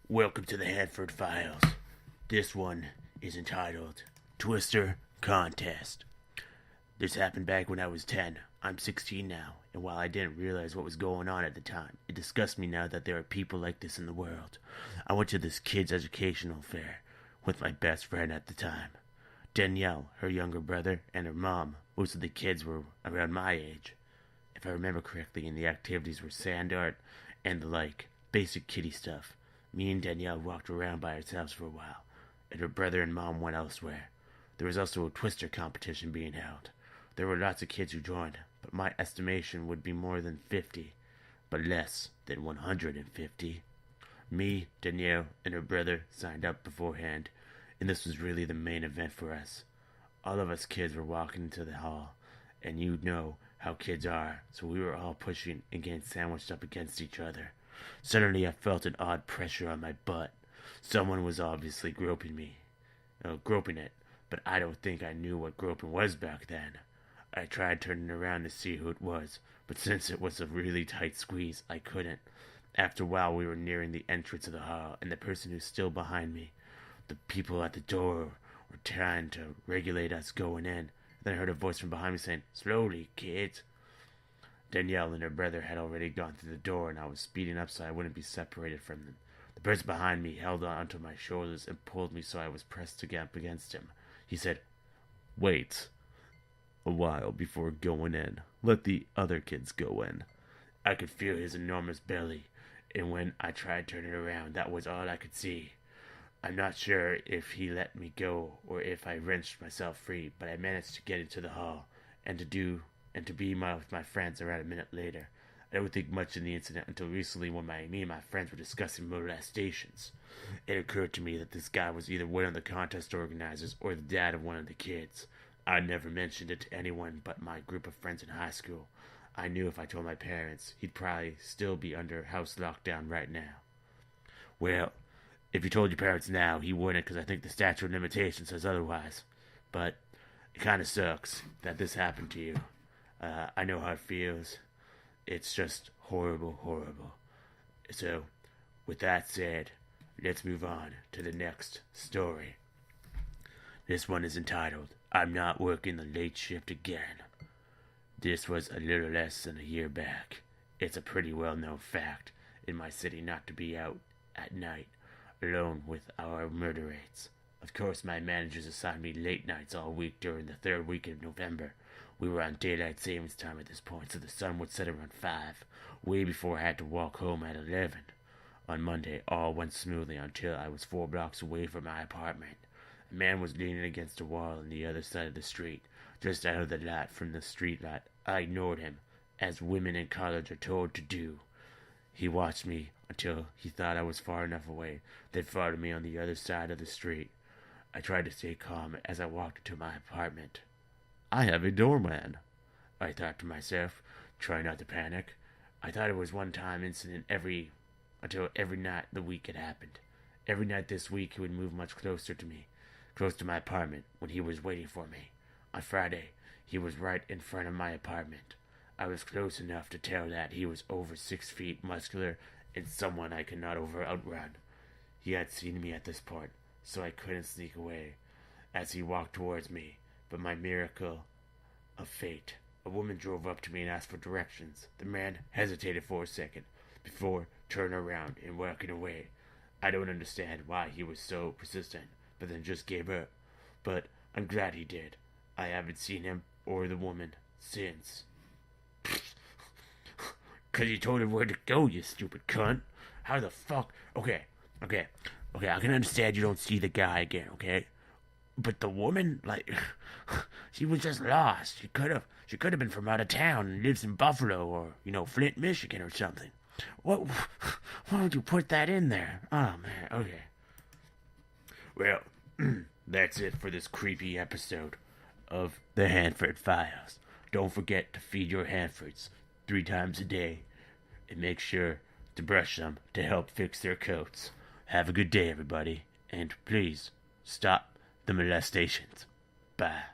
Welcome to the Hanferd Files. This one is entitled Twister Contest. This happened back when I was 10. I'm 16 now, and while I didn't realize what was going on at the time, it disgusts me now that there are people like this in the world. I went to this kid's educational fair with my best friend at the time, Danielle, her younger brother, and her mom. Most of the kids were around my age. If I remember correctly, and the activities were sand art and the like, basic kiddie stuff. Me and Danielle walked around by ourselves for a while, and her brother and mom went elsewhere. There was also a twister competition being held. There were lots of kids who joined, but my estimation would be more than 50, but less than 150. Me, Danielle, and her brother signed up beforehand, and this was really the main event for us. All of us kids were walking into the hall, and you know how kids are, so we were all pushing and getting sandwiched up against each other. Suddenly I felt an odd pressure on my butt. Someone was obviously groping it, but I don't think I knew what groping was back then. I tried turning around to see who it was, but since it was a really tight squeeze, I couldn't. After a while, we were nearing the entrance of the hall, and the person who's still behind me. The people at the door were trying to regulate us going in. Then I heard a voice from behind me saying, "Slowly, kids." Danielle and her brother had already gone through the door, and I was speeding up so I wouldn't be separated from them. The person behind me held on to my shoulders and pulled me so I was pressed up against him. He said, "Wait a while before going in. Let the other kids go in." I could feel his enormous belly, and when I tried turning around, that was all I could see. I'm not sure if he let me go or if I wrenched myself free, but I managed to get into the hall and to be with my friends around a minute later. I don't think much of the incident until recently when me and my friends were discussing molestations. It occurred to me that this guy was either one of the contest organizers or the dad of one of the kids. I never mentioned it to anyone but my group of friends in high school. I knew if I told my parents, he'd probably still be under house lockdown right now. Well, if you told your parents now, he wouldn't, because I think the statute of limitations says otherwise. But it kind of sucks that this happened to you. I know how it feels. It's just horrible, horrible. So, with that said, let's move on to the next story. This one is entitled, "I'm Not Working the Late Shift Again." This was a little less than a year back. It's a pretty well-known fact in my city not to be out at night alone with our murder rates. Of course, my managers assigned me late nights all week during the third week of November. We were on daylight savings time at this point, so the sun would set around 5, way before I had to walk home at 11. On Monday, all went smoothly until I was 4 blocks away from my apartment. A man was leaning against a wall on the other side of the street, just out of the light from the street light. I ignored him, as women in college are told to do. He watched me until he thought I was far enough away, then followed me on the other side of the street. I tried to stay calm as I walked into my apartment. "I have a doorman," I thought to myself, trying not to panic. I thought it was one-time incident until every night the week it happened. Every night this week he would move much closer to me, close to my apartment, when he was waiting for me. On Friday, he was right in front of my apartment. I was close enough to tell that he was over 6 feet, muscular, and someone I could not outrun. He had seen me at this point, so I couldn't sneak away as he walked towards me. But my miracle of fate, a woman drove up to me and asked for directions. The man hesitated for a second before turning around and walking away. I don't understand why he was so persistent, but then just gave up. But I'm glad he did. I haven't seen him or the woman since. "'Cause you told her where to go, you stupid cunt. How the fuck? Okay, I can understand you don't see the guy again, okay? But the woman, she was just lost. She could have been from out of town and lives in Buffalo or, Flint, Michigan or something. Why would you put that in there? Oh, man, okay. Well, that's it for this creepy episode of the Hanferd Files. Don't forget to feed your Hanfords 3 times a day and make sure to brush them to help fix their coats. Have a good day, everybody, and please stop the molestations. Bye.